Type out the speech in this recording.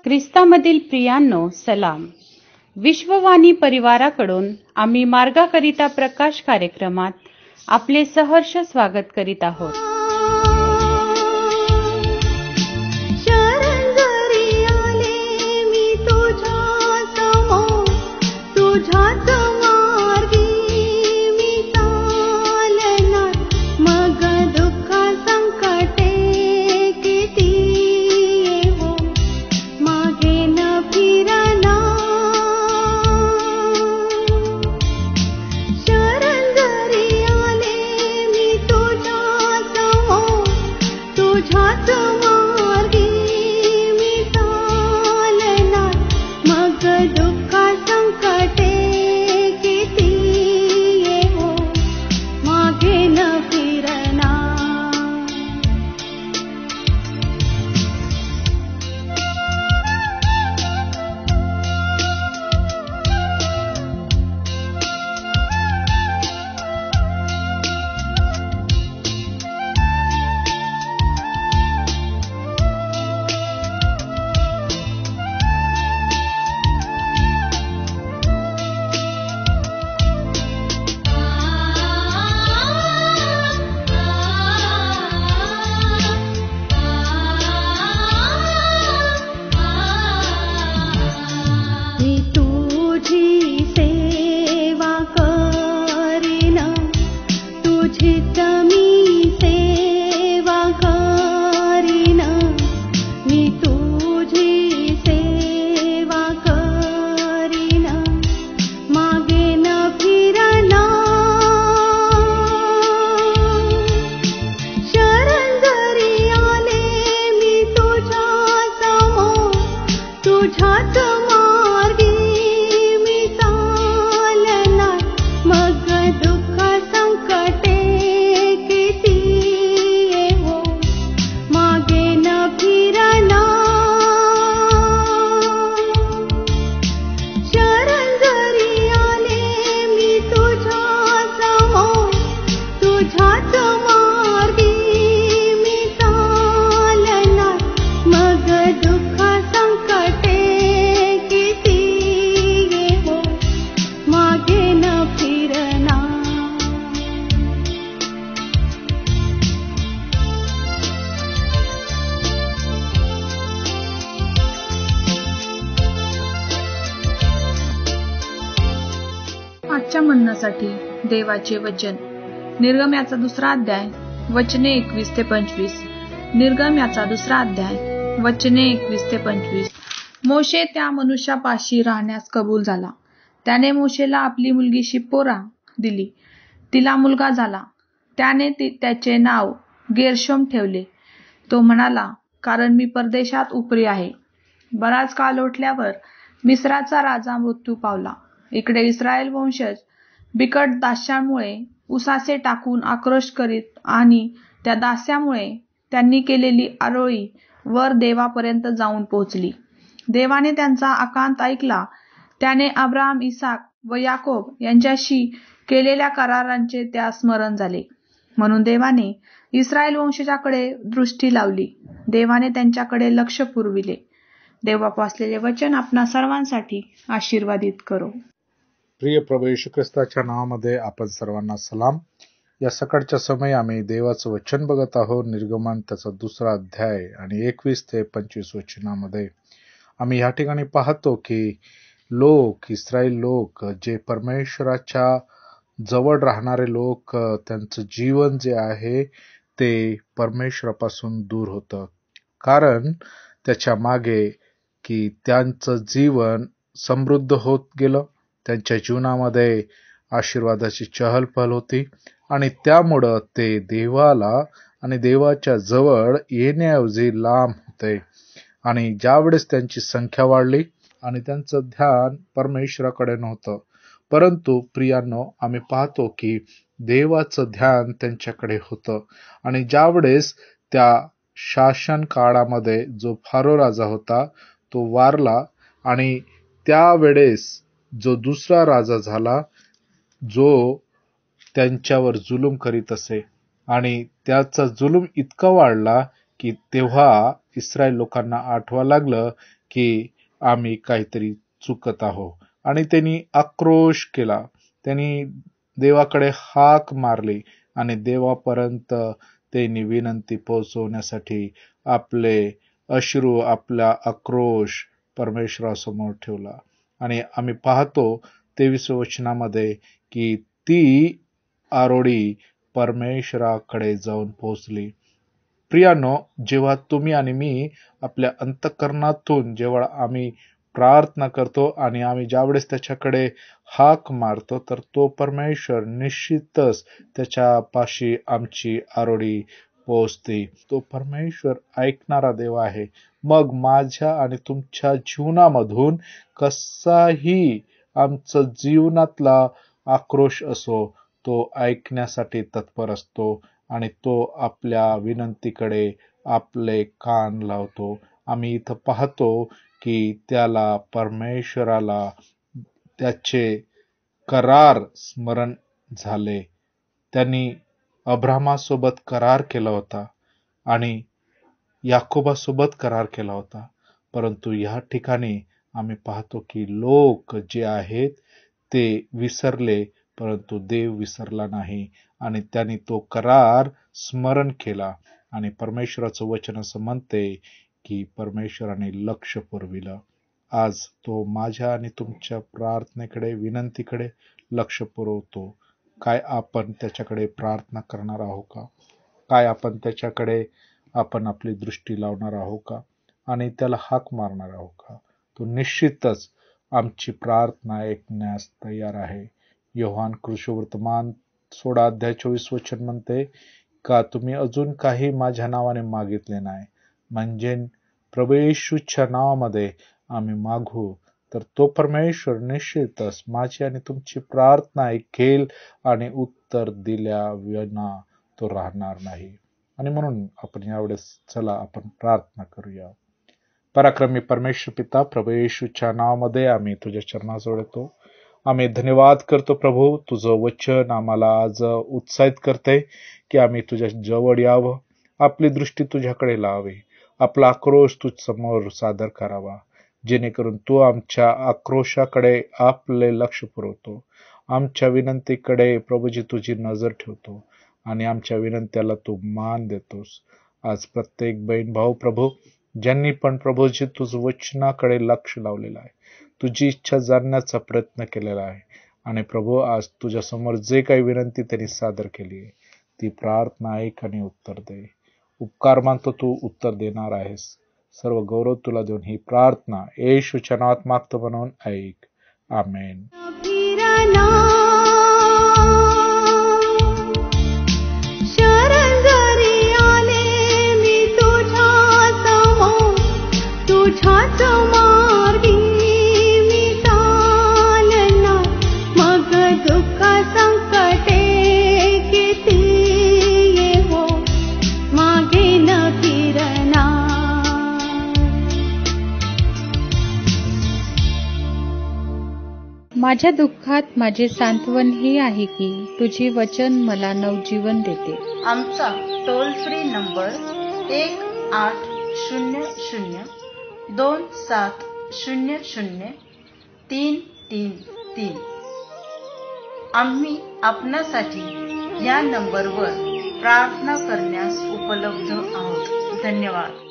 ख्रिस्तामधील प्रियांनो, सलाम. विश्ववाणी परिवाराकडून आम्ही मार्गाकरिता प्रकाश कार्यक्रमात आपले सहर्ष स्वागत करीत आहोत. आजच्या म्हणण्यासाठी देवाचे वचन. निर्गमयाचा 2रा अध्याय वचने 21 ते 25. निर्गमयाचा 2रा अध्याय वचने 21 ते 25. मोशे त्या मनुष्यापाशी राहण्यास कबूल झाला. त्याने मोशेला आपली मुलगी शिप्पोरा दिली. तिला मुलगा झाला. त्याने त्याचे नाव गेर्शोम ठेवले. तो म्हणाला, कारण मी परदेशात उपरी आहे. बराच काळ लोटल्यावर मिस्राचा राजा मृत्यू पावला. इकडे इस्रायल वंशज बिकट दास्यामुळे उसासे टाकून आक्रोश करीत आणि त्या दास्यामुळे त्यांनी केलेली आरोळी वर देवापर्यंत जाऊन पोहोचली. देवाने त्यांचा आकांत ऐकला. त्याने अब्राहम, इसाक व याकोब यांच्याशी केलेल्या करारांचे त्या स्मरण झाले. म्हणून देवाने इस्रायल वंशजाकडे दृष्टी लावली. देवाने त्यांच्याकडे लक्ष पुरविले. देवबापा असलेले वचन आपणा सर्वांसाठी आशीर्वादित करो. प्रिय प्रभू येशू ख्रिस्ताच्या नावामध्ये आपण सर्वांना सलाम. या सकाळच्या समयी आम्ही देवाचं वचन बघत आहोत. निर्गमन त्याचा 2रा अध्याय आणि 21 ते 25 वचनामध्ये आम्ही ह्या ठिकाणी पाहतो की इस्रायल लोक जे परमेश्वराच्या जवळ राहणारे लोक, त्यांचं जीवन जे आहे ते परमेश्वरापासून दूर होतं. कारण त्याच्या मागे की त्यांचं जीवन समृद्ध होत गेलं. त्यांच्या जीवनामध्ये आशीर्वादाची चहलपहल होती आणि त्यामुळं ते देवाला आणि देवाच्या जवळ येण्याऐवजी लांब होते. आणि ज्यावेळेस त्यांची संख्या वाढली आणि त्यांचं ध्यान परमेश्वराकडे नव्हतं, परंतु प्रियांनो, आम्ही पाहतो की देवाचं ध्यान त्यांच्याकडे होतं. आणि ज्यावेळेस त्या शासन काळामध्ये जो फारो राजा होता तो वारला आणि त्यावेळेस जो दुसरा राजा झाला जो त्यांच्यावर जुलूम करीत असे आणि त्याचा जुलूम इतका वाढला की तेव्हा इस्रायल लोकांना आठवा लागलं की आम्ही काहीतरी चुकत आहोत. आणि त्यांनी आक्रोश केला, त्यांनी देवाकडे हाक मारली आणि देवापर्यंत त्यांनी विनंती पोहोचवण्यासाठी आपले अश्रू, आपला आक्रोश परमेश्वरासमोर ठेवला. आणि आम्ही पाहतो 23 वचनामध्ये की ती आरोळी परमेश्वराकडे जाऊन पोहोचली. प्रियानो, जेव्हा तुम्ही आणि मी आपल्या अंतःकरणातून जेव्हा आम्ही प्रार्थना करतो आणि आम्ही ज्यावेळेस त्याच्याकडे हाक मारतो, तर तो परमेश्वर निश्चितच त्याच्यापाशी आमची आरोळी पोहोचते. तो परमेश्वर ऐकणारा देव आहे. मग माझ्या आणि तुमच्या जीवनामधून कसाही आमचं जीवनातला आक्रोश असो, तो ऐकण्यासाठी तत्पर असतो आणि तो आपल्या विनंतीकडे आपले कान लावतो. आम्ही इथं पाहतो की त्याला परमेश्वराला त्याचे करार स्मरण झाले. त्यांनी अब्रामासोबत करार केला होता आणि याकोबासोबत करार केला होता. परंतु या ठिकाणी आम्ही पाहतो की लोक जे आहेत ते विसरले, परंतु देव विसरला नाही आणि त्यांनी तो करार स्मरण केला. आणि परमेश्वराचं वचन असं म्हणते की परमेश्वराने लक्ष पुरविलं. आज तो माझ्या आणि तुमच्या प्रार्थनेकडे, विनंतीकडे लक्ष पुरवतो. काय आपण त्याच्याकडे प्रार्थना करणार आहोत का? काय आपण त्याच्याकडे आपली दृष्टी लावणार आहोत का? आणि त्याला हाक मारणार आहोत का? तो निश्चितच आमची प्रार्थना ऐकण्यास तयार आहे. योहान कृष्णवर्तमान 16:24 म्हणते का तुम्ही अजून काही माझ्या नावाने मागितले नाही, म्हणजे प्रभू येशूच्या नावामध्ये आम्ही मागू, तर तो परमेश्वर निश्चितच माझी आणि तुमची प्रार्थना ऐकेल आणि उत्तर दिल्याविना तो राहणार नाही. आणि म्हणून आपण यावेळेस चला आपण प्रार्थना करूया. पराक्रमी परमेश्वर पिता, प्रभू येशूच्या नावामध्ये आम्ही तुझ्या चरणाजवळ येतो. आम्ही धन्यवाद करतो प्रभू, तुझं वचन आम्हाला आज उत्साहित करते की आम्ही तुझ्या जवळ यावं, आपली दृष्टी तुझ्याकडे लावावी, आपला आक्रोश तुझ समोर सादर करावा, जेणेकरून तू आमच्या आक्रोशाकडे आपले लक्ष पुरवतो, आमच्या विनंतीकडे प्रभूजी तुझी नजर ठेवतो आणि आमच्या विनंत्याला तू मान देतोस. आज प्रत्येक बहीण भाऊ प्रभू ज्यांनी पण प्रभूजी तुझ वचनाकडे लक्ष लावलेलं आहे, तुझी इच्छा जाणण्याचा प्रयत्न केलेला आहे आणि प्रभू आज तुझ्या समोर जे काही विनंती त्यांनी सादर केली आहे ती प्रार्थना ऐक आणि उत्तर दे. उपकार मानतो, तू उत्तर देणार आहेस. सर्व गौरव तुला देऊन ही प्रार्थना येशूच्या नावात मागतो म्हणून ऐक. आमेन. माझ्या दुःखात माझे सांत्वन हे आहे की तुझे वचन मला नवजीवन देते. आमचा टोल फ्री नंबर 1-800-2700-333. आम्ही आपणासाठी या नंबरवर प्रार्थना करण्यास उपलब्ध आहोत. धन्यवाद.